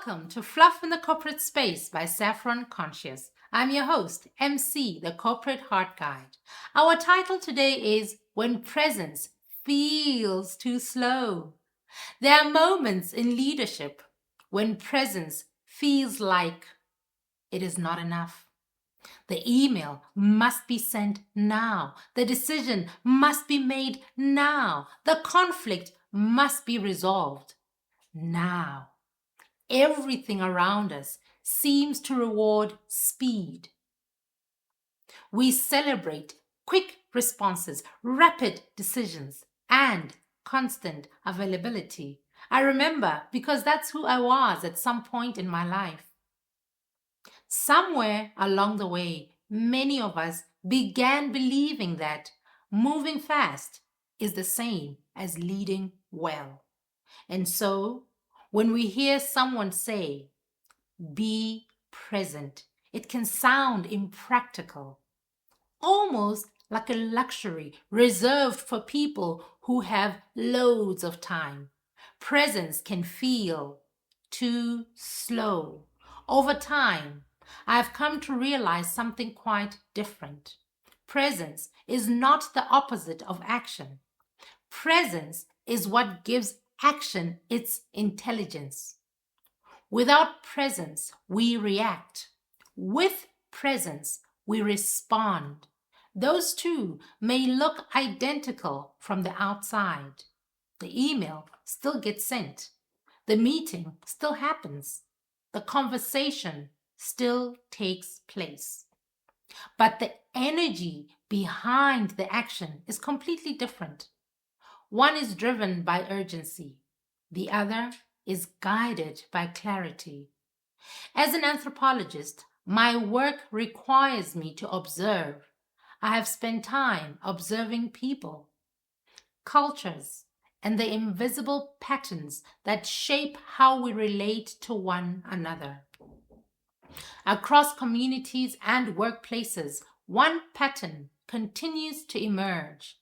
Welcome to Fluff in the Corporate Space by Saffron Conscious. I'm your host, MC, the Corporate Heart Guide. Our title today is When Presence Feels Too Slow. There are moments in leadership when presence feels like it is not enough. The email must be sent now. The decision must be made now. The conflict must be resolved now. Everything around us seems to reward speed. We celebrate quick responses, rapid decisions, and constant availability. I remember because that's who I was at some point in my life. Somewhere along the way, many of us began believing that moving fast is the same as leading well. And so, when we hear someone say, be present, it can sound impractical, almost like a luxury reserved for people who have loads of time. Presence can feel too slow. Over time, I've come to realize something quite different. Presence is not the opposite of action. Presence is what gives action its intelligence. Without presence, we react. With presence, we respond. Those two may look identical from the outside. The email still gets sent. The meeting still happens. The conversation still takes place. But the energy behind the action is completely different. One is driven by urgency. The other is guided by clarity. As an anthropologist, my work requires me to observe. I have spent time observing people, cultures, and the invisible patterns that shape how we relate to one another. Across communities and workplaces, one pattern continues to emerge.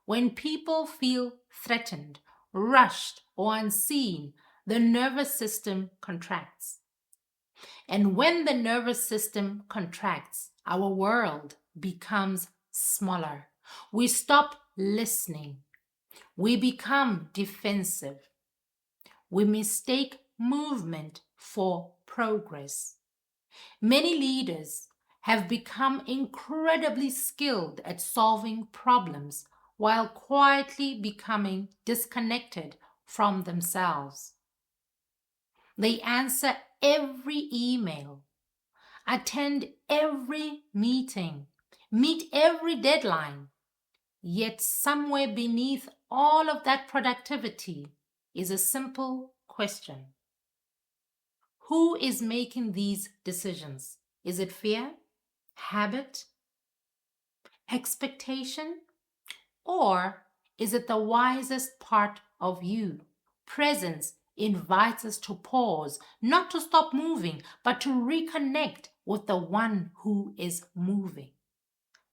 When people feel threatened, rushed, or unseen, the nervous system contracts. And when the nervous system contracts, our world becomes smaller. We stop listening. We become defensive. We mistake movement for progress. Many leaders have become incredibly skilled at solving problems while quietly becoming disconnected from themselves. They answer every email, attend every meeting, meet every deadline. Yet somewhere beneath all of that productivity is a simple question. Who is making these decisions? Is it fear, habit, expectation? Or is it the wisest part of you? Presence invites us to pause, not to stop moving, but to reconnect with the one who is moving.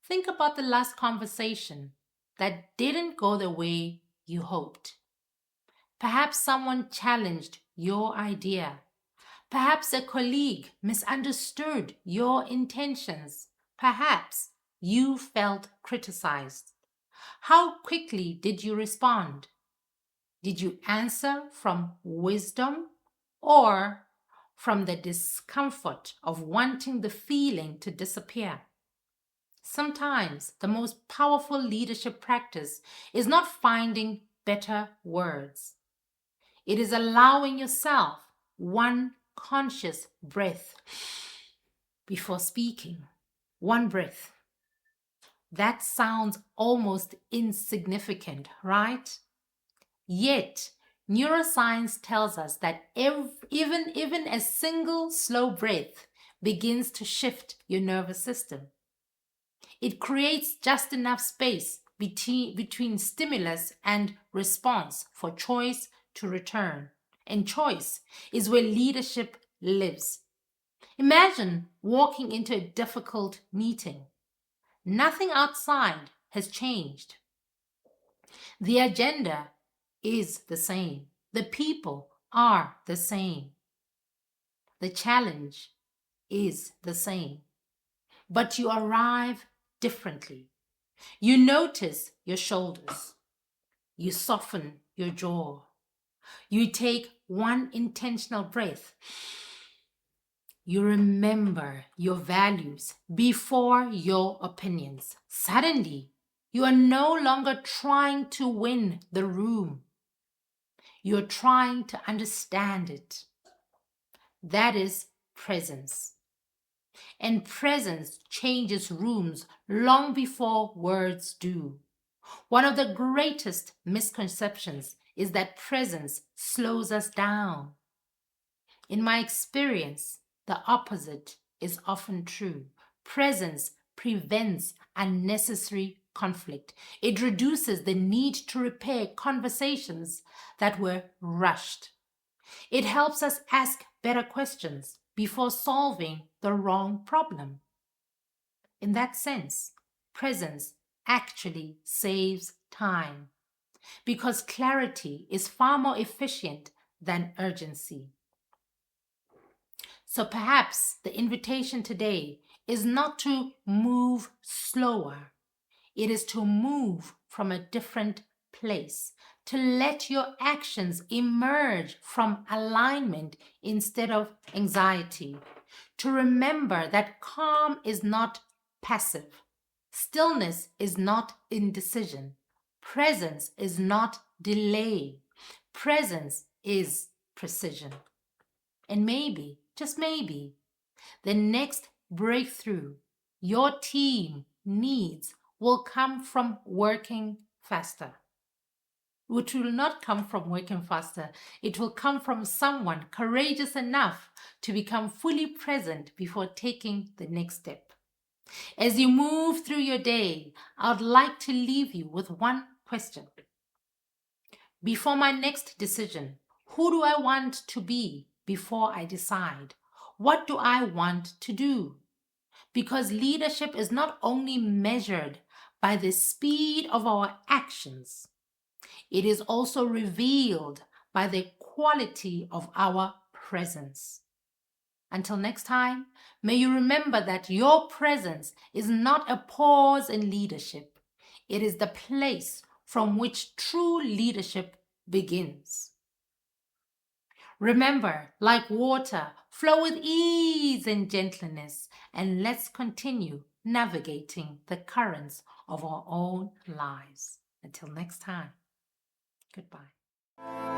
Think about the last conversation that didn't go the way you hoped. Perhaps someone challenged your idea. Perhaps a colleague misunderstood your intentions. Perhaps you felt criticized. How quickly did you respond? Did you answer from wisdom or from the discomfort of wanting the feeling to disappear? Sometimes the most powerful leadership practice is not finding better words. It is allowing yourself one conscious breath before speaking. One breath. That sounds almost insignificant, right? Yet, neuroscience tells us that even a single slow breath begins to shift your nervous system. It creates just enough space between stimulus and response for choice to return. And choice is where leadership lives. Imagine walking into a difficult meeting. Nothing outside has changed. The agenda is the same. The people are the same. The challenge is the same, but you arrive differently. You notice your shoulders. You soften your jaw. You take one intentional breath. You remember your values before your opinions. Suddenly, you are no longer trying to win the room. You're trying to understand it. That is presence. And presence changes rooms long before words do. One of the greatest misconceptions is that presence slows us down. In my experience, the opposite is often true. Presence prevents unnecessary conflict. It reduces the need to repair conversations that were rushed. It helps us ask better questions before solving the wrong problem. In that sense, presence actually saves time because clarity is far more efficient than urgency. So perhaps the invitation today is not to move slower. It is to move from a different place, to let your actions emerge from alignment instead of anxiety, to remember that calm is not passive, stillness is not indecision, presence is not delay, presence is precision. And maybe, just maybe, the next breakthrough your team needs will come from working faster. Which will not come from working faster. It will come from someone courageous enough to become fully present before taking the next step. As you move through your day, I'd like to leave you with one question. Before my next decision, who do I want to be before I decide? What do I want to do? Because leadership is not only measured by the speed of our actions, it is also revealed by the quality of our presence. Until next time, may you remember that your presence is not a pause in leadership. It is the place from which true leadership begins. Remember, like water, flow with ease and gentleness, and let's continue navigating the currents of our own lives. Until next time, goodbye.